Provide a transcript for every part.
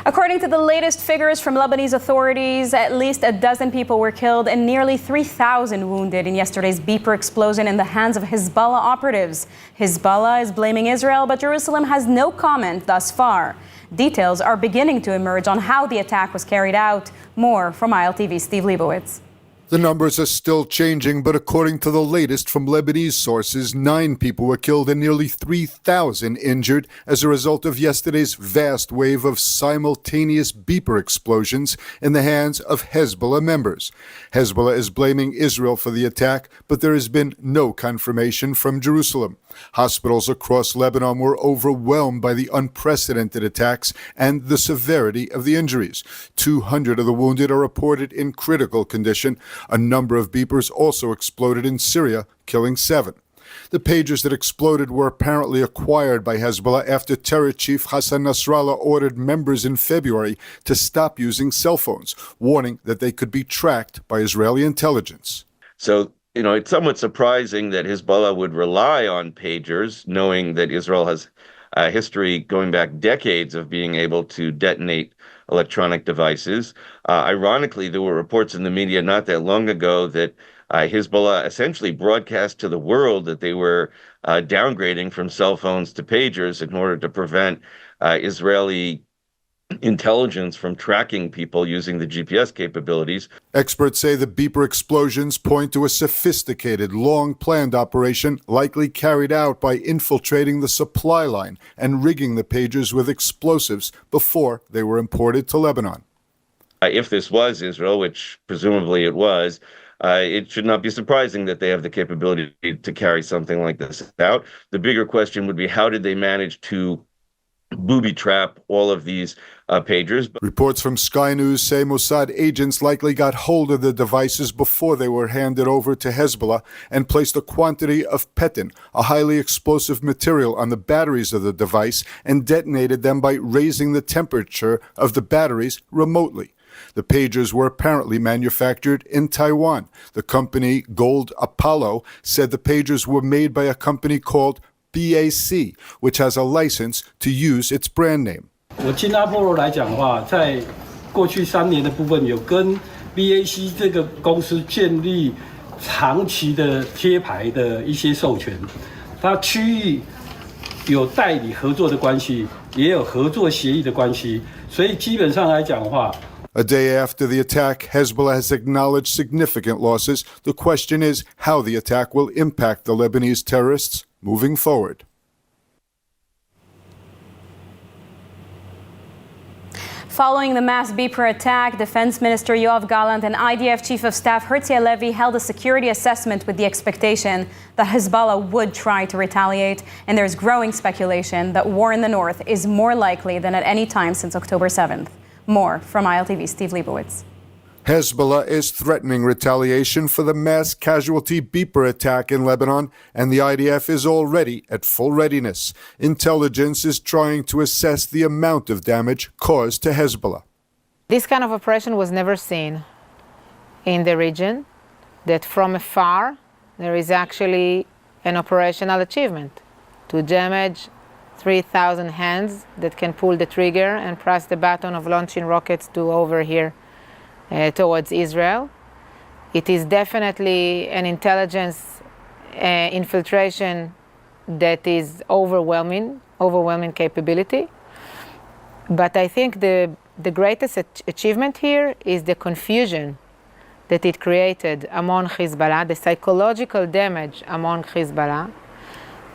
According to the latest figures from Lebanese authorities, at least a dozen people were killed and nearly 3,000 wounded in yesterday's beeper explosion in the hands of Hezbollah operatives. Hezbollah is blaming Israel, but Jerusalem has no comment thus far. Details are beginning to emerge on how the attack was carried out. More from ILTV's Steve Leibowitz. The numbers are still changing, but according to the latest from Lebanese sources, 9 people were killed and nearly 3,000 injured as a result of yesterday's vast wave of simultaneous beeper explosions in the hands of Hezbollah members. Hezbollah is blaming Israel for the attack, but there has been no confirmation from Jerusalem. Hospitals across Lebanon were overwhelmed by the unprecedented attacks and the severity of the injuries. 200 of the wounded are reported in critical condition. A number of beepers also exploded in Syria, killing 7. The pagers that exploded were apparently acquired by Hezbollah after terror chief Hassan Nasrallah ordered members in February to stop using cell phones, warning that they could be tracked by Israeli intelligence. So, it's somewhat surprising that Hezbollah would rely on pagers, knowing that Israel has a history going back decades of being able to detonate electronic devices. Ironically, there were reports in the media not that long ago that Hezbollah essentially broadcast to the world that they were downgrading from cell phones to pagers in order to prevent Israeli intelligence from tracking people using the GPS capabilities. Experts say the beeper explosions point to a sophisticated, long-planned operation likely carried out by infiltrating the supply line and rigging the pagers with explosives before they were imported to Lebanon. If this was Israel, which presumably it was, it should not be surprising that they have the capability to carry something like this out. The bigger question would be, how did they manage to booby trap all of these pagers? Reports from Sky News say Mossad agents likely got hold of the devices before they were handed over to Hezbollah and placed a quantity of petin, a highly explosive material, on the batteries of the device and detonated them by raising the temperature of the batteries remotely. The pagers were apparently manufactured in Taiwan. The company Gold Apollo said the pagers were made by a company called BAC, which has a license to use its brand name. 我津阿波罗来讲的话，在过去3年的部分，有跟 BAC 这个公司建立长期的贴牌的一些授权，它区域有代理合作的关系，也有合作协议的关系，所以基本上来讲的话。A day after the attack, Hezbollah has acknowledged significant losses. The question is how the attack will impact the Lebanese terrorists moving forward. Following the mass beeper attack, Defense Minister Yoav Gallant and IDF Chief of Staff Herzi Halevi held a security assessment with the expectation that Hezbollah would try to retaliate. And there's growing speculation that war in the north is more likely than at any time since October 7th. More from ILTV's Steve Leibowitz. Hezbollah is threatening retaliation for the mass casualty beeper attack in Lebanon, and the IDF is already at full readiness. Intelligence is trying to assess the amount of damage caused to Hezbollah. This kind of operation was never seen in the region, that from afar there is actually an operational achievement to damage 3,000 hands that can pull the trigger and press the button of launching rockets to over here towards Israel. It is definitely an intelligence infiltration that is overwhelming capability. But I think the greatest achievement here is the confusion that it created among Hezbollah, the psychological damage among Hezbollah,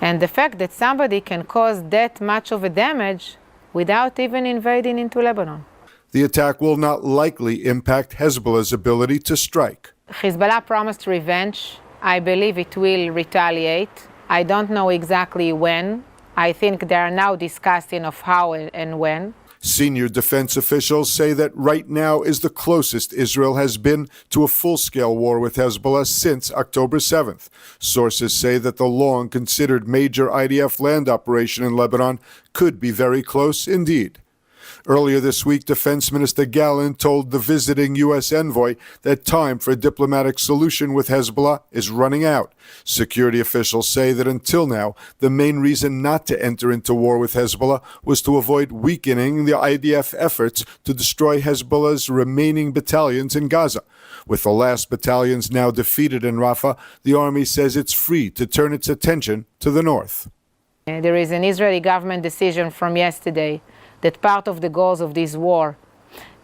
and the fact that somebody can cause that much of a damage without even invading into Lebanon. The attack will not likely impact Hezbollah's ability to strike. Hezbollah promised revenge. I believe it will retaliate. I don't know exactly when. I think they are now discussing of how and when. Senior defense officials say that right now is the closest Israel has been to a full-scale war with Hezbollah since October 7th. Sources say that the long-considered major IDF land operation in Lebanon could be very close indeed. Earlier this week, Defense Minister Gallant told the visiting U.S. envoy that time for a diplomatic solution with Hezbollah is running out. Security officials say that until now, the main reason not to enter into war with Hezbollah was to avoid weakening the IDF efforts to destroy Hezbollah's remaining battalions in Gaza. With the last battalions now defeated in Rafah, the army says it's free to turn its attention to the north. There is an Israeli government decision from yesterday that part of the goals of this war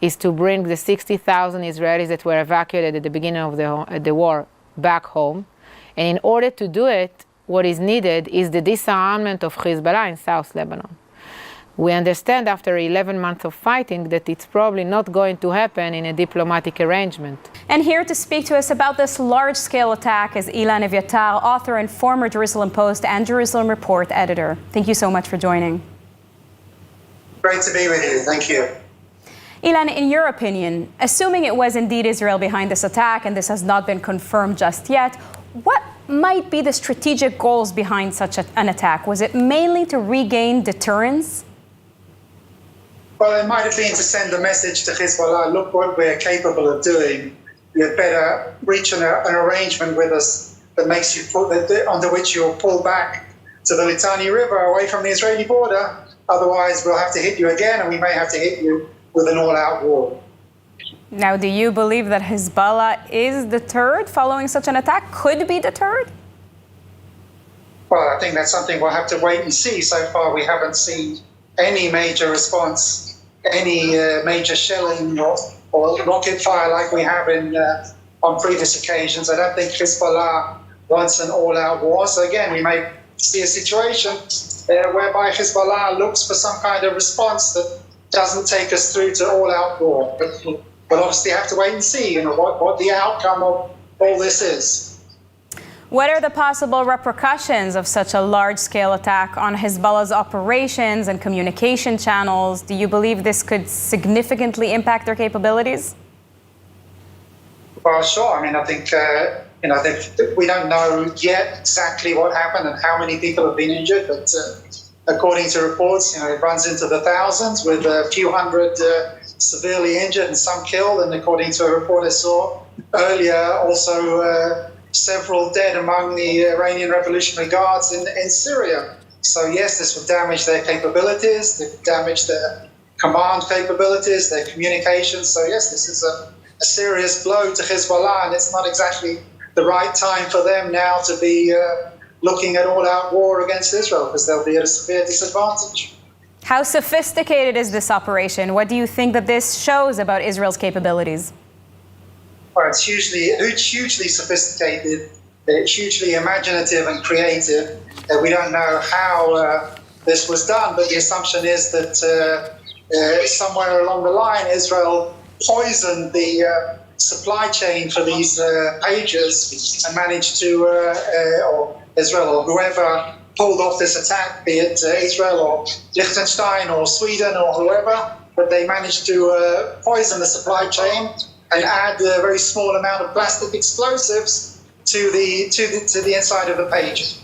is to bring the 60,000 Israelis that were evacuated at the beginning of the war back home. And in order to do it, what is needed is the disarmament of Hezbollah in South Lebanon. We understand after 11 months of fighting that it's probably not going to happen in a diplomatic arrangement. And here to speak to us about this large-scale attack is Ilan Eviatar, author and former Jerusalem Post and Jerusalem Report editor. Thank you so much for joining. Great to be with you. Thank you. Ilan, in your opinion, assuming it was indeed Israel behind this attack and this has not been confirmed just yet, what might be the strategic goals behind such an attack? Was it mainly to regain deterrence? Well, it might have been to send a message to Hezbollah, look what we're capable of doing. You'd better reach an arrangement with us that makes you under which you'll pull back to the Litani River away from the Israeli border. Otherwise, we'll have to hit you again, and we may have to hit you with an all-out war. Now, do you believe that Hezbollah is deterred following such an attack? Could be deterred? Well, I think that's something we'll have to wait and see. So far, we haven't seen any major response, any major shelling or rocket fire like we have on previous occasions. I don't think Hezbollah wants an all-out war. So again, we may see a situation whereby Hezbollah looks for some kind of response that doesn't take us through to all-out war. But we'll obviously have to wait and see, what the outcome of all this is. What are the possible repercussions of such a large-scale attack on Hezbollah's operations and communication channels? Do you believe this could significantly impact their capabilities? Well, sure. I mean, I think we don't know yet exactly what happened and how many people have been injured, but according to reports, it runs into the thousands, with a few hundred severely injured and some killed. And according to a report I saw earlier, also several dead among the Iranian Revolutionary Guards in Syria. So yes, this would damage their capabilities, it would damage their command capabilities, their communications. So yes, this is a serious blow to Hezbollah, and it's not exactly the right time for them now to be looking at all-out war against Israel, because they'll be at a severe disadvantage. How sophisticated is this operation? What do you think that this shows about Israel's capabilities? Well, it's hugely sophisticated, hugely imaginative and creative. We don't know how this was done, but the assumption is that somewhere along the line, Israel poisoned the supply chain for these pages and managed to, or Israel or whoever pulled off this attack, be it Israel or Liechtenstein or Sweden or whoever, but they managed to poison the supply chain and add a very small amount of plastic explosives to the inside of the page.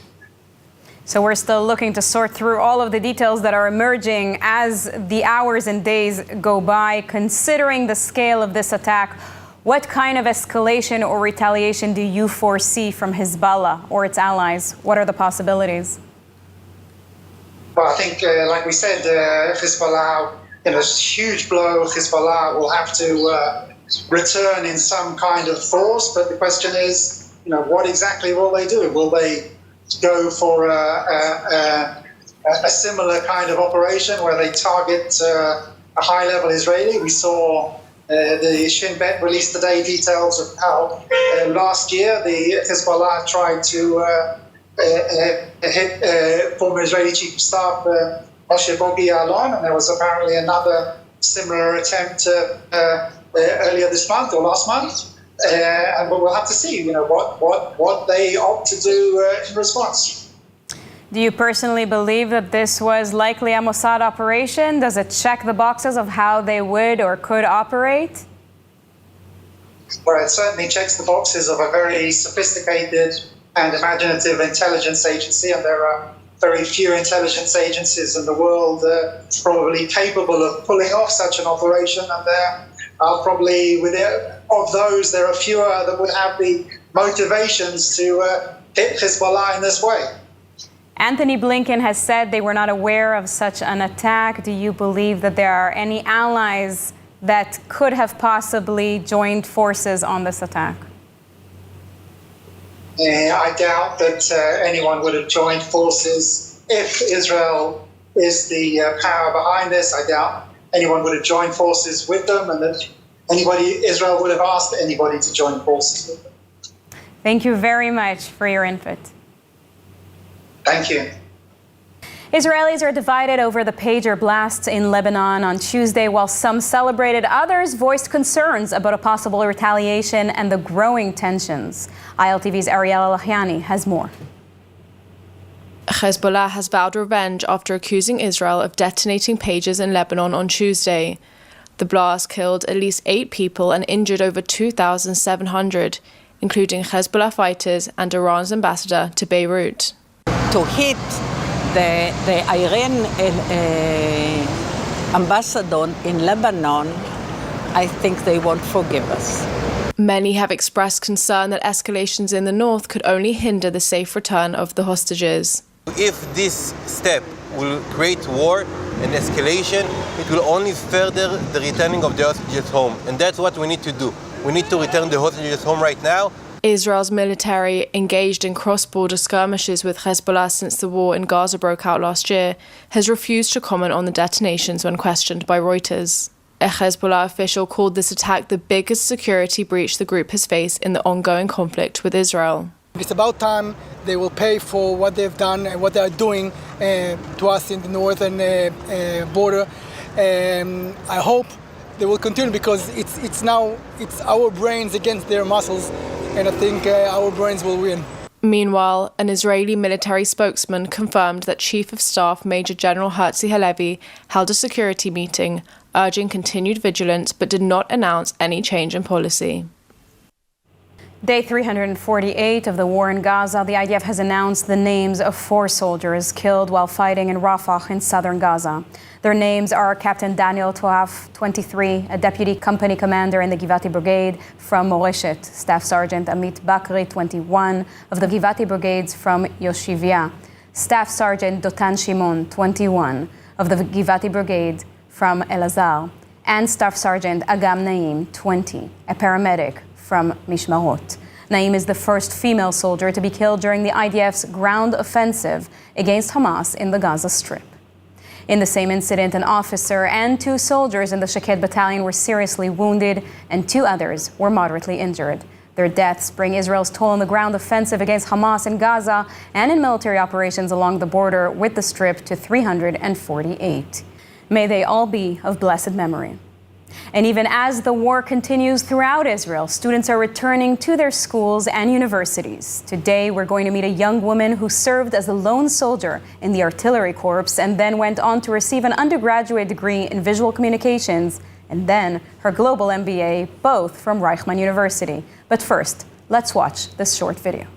So we're still looking to sort through all of the details that are emerging as the hours and days go by. Considering the scale of this attack, what kind of escalation or retaliation do you foresee from Hezbollah or its allies? What are the possibilities? Well, I think, like we said, Hezbollah, a huge blow. Hezbollah will have to return in some kind of force, but the question is, what exactly will they do? Will they go for a similar kind of operation where they target a high-level Israeli? We saw the Shin Bet released today details of how last year the Hezbollah tried to hit former Israeli Chief of Staff Moshe Bogi Ya'alon, and there was apparently another similar attempt earlier this month or last month. And we'll have to see, what they opt to do in response. Do you personally believe that this was likely a Mossad operation? Does it check the boxes of how they would or could operate? Well, it certainly checks the boxes of a very sophisticated and imaginative intelligence agency, and there are very few intelligence agencies in the world probably capable of pulling off such an operation, and there are probably, of those, there are fewer that would have the motivations to hit Hezbollah in this way. Anthony Blinken has said they were not aware of such an attack. Do you believe that there are any allies that could have possibly joined forces on this attack? I doubt that anyone would have joined forces. If Israel is the power behind this, I doubt anyone would have joined forces with them, and that Israel would have asked anybody to join forces with them. Thank you very much for your input. Thank you. Israelis are divided over the pager blasts in Lebanon on Tuesday. While some celebrated, others voiced concerns about a possible retaliation and the growing tensions. ILTV's Ariel Alahiani has more. Hezbollah has vowed revenge after accusing Israel of detonating pagers in Lebanon on Tuesday. The blast killed at least 8 people and injured over 2,700, including Hezbollah fighters and Iran's ambassador to Beirut. To hit the Iran ambassador in Lebanon, I think they won't forgive us. Many have expressed concern that escalations in the north could only hinder the safe return of the hostages. If this step will create war and escalation, it will only further the returning of the hostages home. And that's what we need to do. We need to return the hostages home right now. Israel's military, engaged in cross-border skirmishes with Hezbollah since the war in Gaza broke out last year, has refused to comment on the detonations when questioned by Reuters. A Hezbollah official called this attack the biggest security breach the group has faced in the ongoing conflict with Israel. It's about time they will pay for what they've done and what they are doing to us in the northern border. I hope they will continue, because it's our brains against their muscles, and I think our brains will win. Meanwhile, an Israeli military spokesman confirmed that Chief of Staff Major General Herzi Halevi held a security meeting urging continued vigilance, but did not announce any change in policy. Day 348 of the war in Gaza, the IDF has announced the names of 4 soldiers killed while fighting in Rafah in southern Gaza. Their names are Captain Daniel Toaf, 23, a deputy company commander in the Givati Brigade from Moreshet, Staff Sergeant Amit Bakri, 21, of the Givati Brigades from Yoshivia, Staff Sergeant Dotan Shimon, 21, of the Givati Brigade from Elazar, and Staff Sergeant Agam Naim, 20, a paramedic from Mishmarot. Naim is the first female soldier to be killed during the IDF's ground offensive against Hamas in the Gaza Strip. In the same incident, an officer and 2 soldiers in the Shaked battalion were seriously wounded, and 2 others were moderately injured. Their deaths bring Israel's toll on the ground offensive against Hamas in Gaza and in military operations along the border with the Strip to 348. May they all be of blessed memory. And even as the war continues throughout Israel, students are returning to their schools and universities. Today, we're going to meet a young woman who served as a lone soldier in the Artillery Corps and then went on to receive an undergraduate degree in visual communications and then her global MBA, both from Reichman University. But first, let's watch this short video.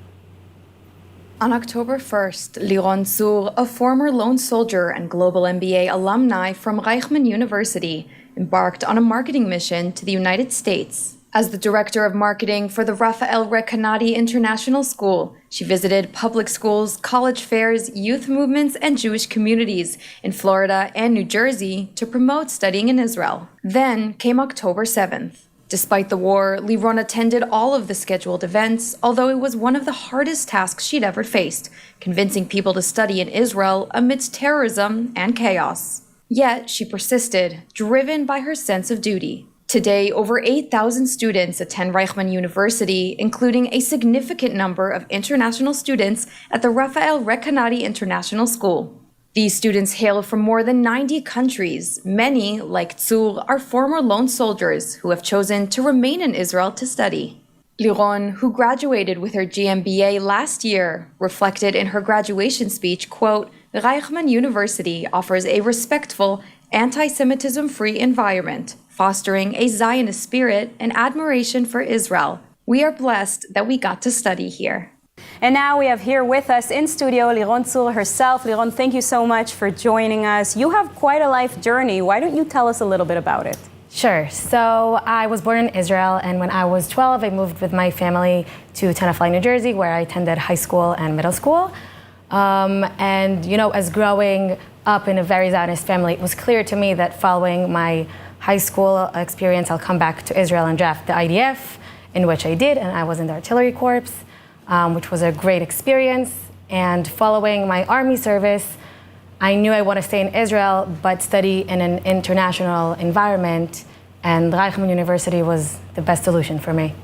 On October 1st, Liron Zur, a former lone soldier and global MBA alumni from Reichman University, embarked on a marketing mission to the United States. As the director of marketing for the Rafael Rekanati International School, she visited public schools, college fairs, youth movements, and Jewish communities in Florida and New Jersey to promote studying in Israel. Then came October 7th. Despite the war, Liron attended all of the scheduled events, although it was one of the hardest tasks she'd ever faced, convincing people to study in Israel amidst terrorism and chaos. Yet she persisted, driven by her sense of duty. Today, over 8,000 students attend Reichman University, including a significant number of international students at the Rafael Rekanati International School. These students hail from more than 90 countries. Many, like Zur, are former lone soldiers who have chosen to remain in Israel to study. Liron, who graduated with her GMBA last year, reflected in her graduation speech, quote, Reichman University offers a respectful, anti-Semitism-free environment, fostering a Zionist spirit and admiration for Israel. We are blessed that we got to study here. And now we have here with us in studio Liron Tzur herself. Liron, thank you so much for joining us. You have quite a life journey. Why don't you tell us a little bit about it? Sure. So I was born in Israel, and when I was 12, I moved with my family to Tenafly, New Jersey, where I attended high school and middle school. And, you know, as growing up in a very Zionist family, it was clear to me that following my high school experience, I'll come back to Israel and draft the IDF, in which I did, and I was in the artillery corps, which was a great experience. And following my army service, I knew I want to stay in Israel, but study in an international environment, and Reichman University was the best solution for me.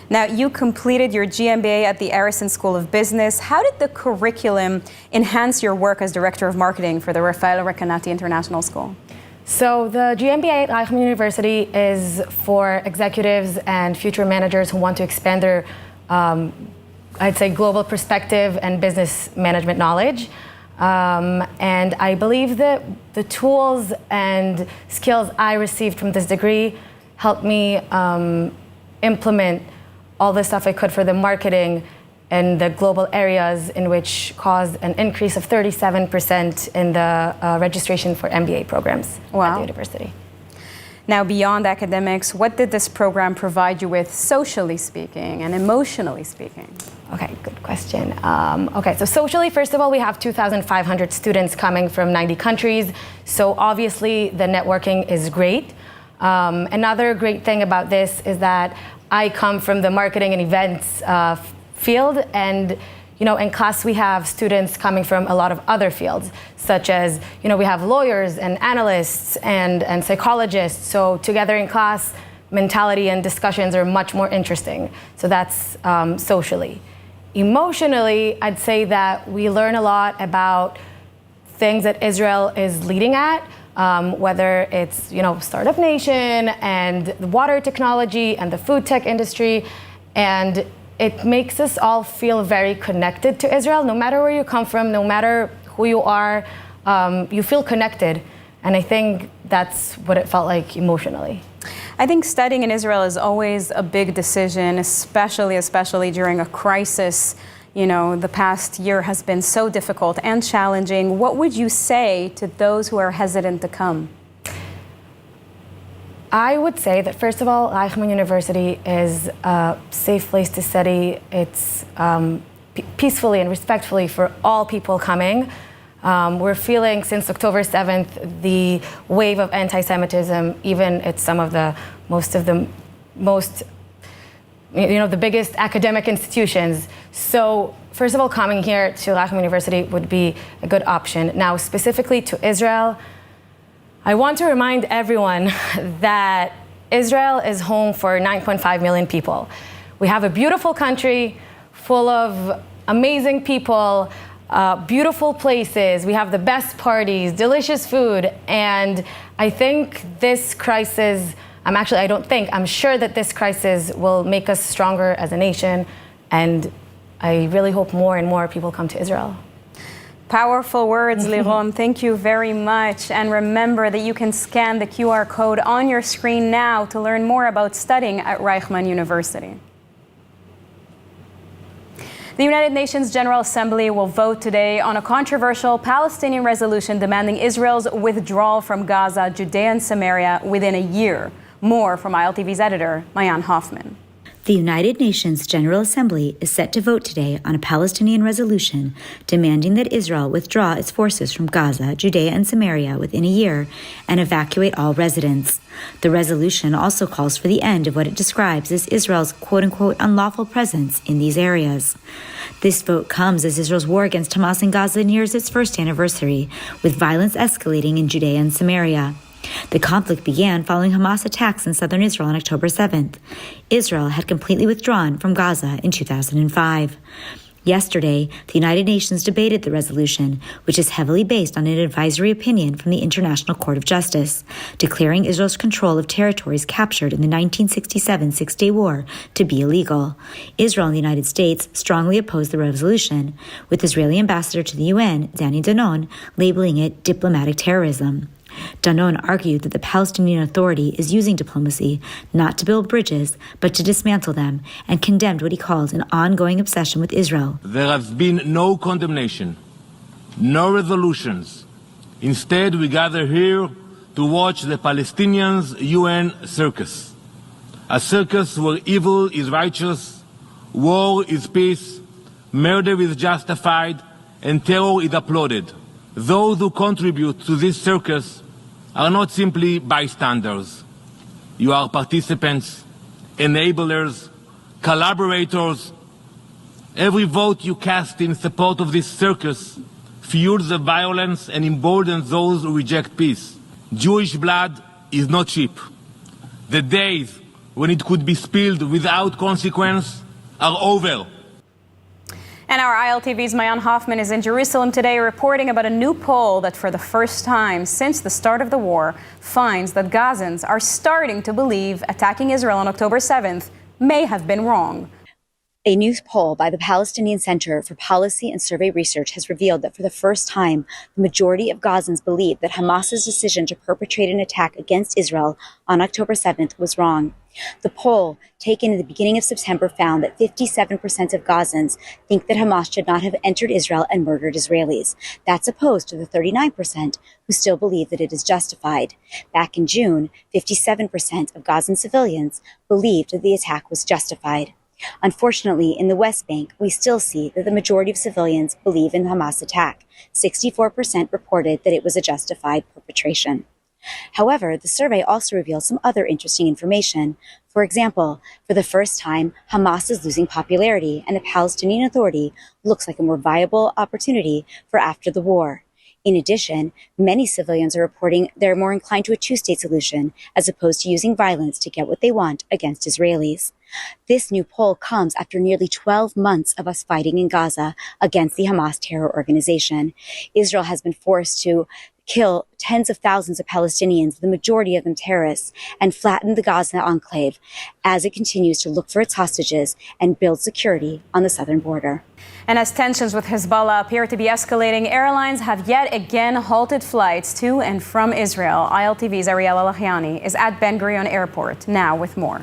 Now, you completed your GMBA at the Arison School of Business. How did the curriculum enhance your work as Director of Marketing for the Rafael Recanati International School? So the GMBA at Reichman University is for executives and future managers who want to expand their, I'd say, global perspective and business management knowledge. And I believe that the tools and skills I received from this degree helped me implement all the stuff I could for the marketing and the global areas, in which caused an increase of 37% in the registration for MBA programs at the university. Now, beyond academics, what did this program provide you with, socially speaking and emotionally speaking? Okay, good question. So socially, first of all, we have 2,500 students coming from 90 countries. So obviously, the networking is great. Another great thing about this is that I come from the marketing and events field, and you know, in class we have students coming from a lot of other fields, such as, you know, we have lawyers and analysts and psychologists. So together in class, mentality and discussions are much more interesting. So that's socially. Emotionally, I'd say that we learn a lot about things that Israel is leading at, whether it's, you know, Startup Nation and the water technology and the food tech industry. And it makes us all feel very connected to Israel. No matter where you come from, no matter who you are, you feel connected. And I think that's what it felt like emotionally. I think studying in Israel is always a big decision, especially during a crisis. You know, the past year has been so difficult and challenging. What would you say to those who are hesitant to come? I would say that, first of all, Reichman University is a safe place to study. It's peacefully and respectfully for all people coming. We're feeling, since October 7th, the wave of anti-Semitism, even at some of the the biggest academic institutions. So, first of all, coming here to Reichman University would be a good option. Now, specifically to Israel, I want to remind everyone that Israel is home for 9.5 million people. We have a beautiful country full of amazing people, beautiful places. We have the best parties, delicious food. And I think this crisis, I'm sure that this crisis will make us stronger as a nation. And I really hope more and more people come to Israel. Powerful words, Liron. Thank you very much. And remember that you can scan the QR code on your screen now to learn more about studying at Reichman University. The United Nations General Assembly will vote today on a controversial Palestinian resolution demanding Israel's withdrawal from Gaza, Judea, and Samaria within a year. More from ILTV's editor, Mayan Hoffman. The United Nations General Assembly is set to vote today on a Palestinian resolution demanding that Israel withdraw its forces from Gaza, Judea, and Samaria within a year and evacuate all residents. The resolution also calls for the end of what it describes as Israel's quote-unquote unlawful presence in these areas. This vote comes as Israel's war against Hamas in Gaza nears its first anniversary, with violence escalating in Judea and Samaria. The conflict began following Hamas attacks in southern Israel on October 7th. Israel had completely withdrawn from Gaza in 2005. Yesterday, the United Nations debated the resolution, which is heavily based on an advisory opinion from the International Court of Justice, declaring Israel's control of territories captured in the 1967 Six-Day War to be illegal. Israel and the United States strongly opposed the resolution, with Israeli ambassador to the UN, Danny Danon, labeling it diplomatic terrorism. Danon argued that the Palestinian Authority is using diplomacy not to build bridges, but to dismantle them, and condemned what he called an ongoing obsession with Israel. There has been no condemnation, no resolutions. Instead, we gather here to watch the Palestinians' UN circus. A circus where evil is righteous, war is peace, murder is justified, and terror is applauded. Those who contribute to this circus are not simply bystanders. You are participants, enablers, collaborators. Every vote you cast in support of this circus fuels the violence and emboldens those who reject peace. Jewish blood is not cheap. The days when it could be spilled without consequence are over. And our ILTV's Mayan Hoffman is in Jerusalem today reporting about a new poll that for the first time since the start of the war finds that Gazans are starting to believe attacking Israel on October 7th may have been wrong. A new poll by the Palestinian Center for Policy and Survey Research has revealed that for the first time, the majority of Gazans believe that Hamas's decision to perpetrate an attack against Israel on October 7th was wrong. The poll, taken in the beginning of September, found that 57% of Gazans think that Hamas should not have entered Israel and murdered Israelis. That's opposed to the 39% who still believe that it is justified. Back in June, 57% of Gazan civilians believed that the attack was justified. Unfortunately, in the West Bank, we still see that the majority of civilians believe in the Hamas attack. 64% reported that it was a justified perpetration. However, the survey also reveals some other interesting information. For example, for the first time, Hamas is losing popularity, and the Palestinian Authority looks like a more viable opportunity for after the war. In addition, many civilians are reporting they're more inclined to a two-state solution as opposed to using violence to get what they want against Israelis. This new poll comes after nearly 12 months of us fighting in Gaza against the Hamas terror organization. Israel has been forced to kill tens of thousands of Palestinians, the majority of them terrorists, and flatten the Gaza enclave as it continues to look for its hostages and build security on the southern border. And as tensions with Hezbollah appear to be escalating, airlines have yet again halted flights to and from Israel. ILTV's Ariella Lahiani is at Ben Gurion Airport now with more.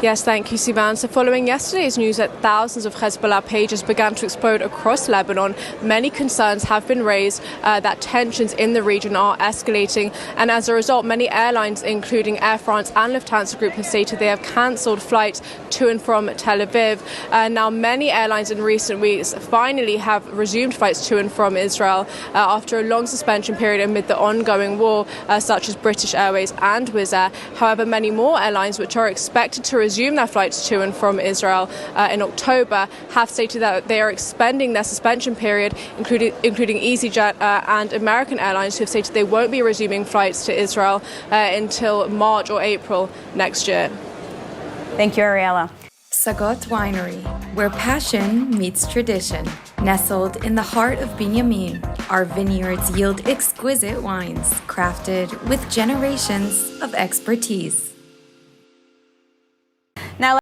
Yes, thank you, Sivan. So following yesterday's news that thousands of Hezbollah pages began to explode across Lebanon, many concerns have been raised that tensions in the region are escalating. And as a result, many airlines, including Air France and Lufthansa Group, have stated they have cancelled flights to and from Tel Aviv. Now, many airlines in recent weeks finally have resumed flights to and from Israel after a long suspension period amid the ongoing war, such as British Airways and Wizz Air. However, many more airlines, which are expected to resume their flights to and from Israel in October, have stated that they are extending their suspension period, including EasyJet and American Airlines, who have stated they won't be resuming flights to Israel until March or April next year. Thank you, Ariella. Sagot Winery, where passion meets tradition. Nestled in the heart of Binyamin, our vineyards yield exquisite wines crafted with generations of expertise.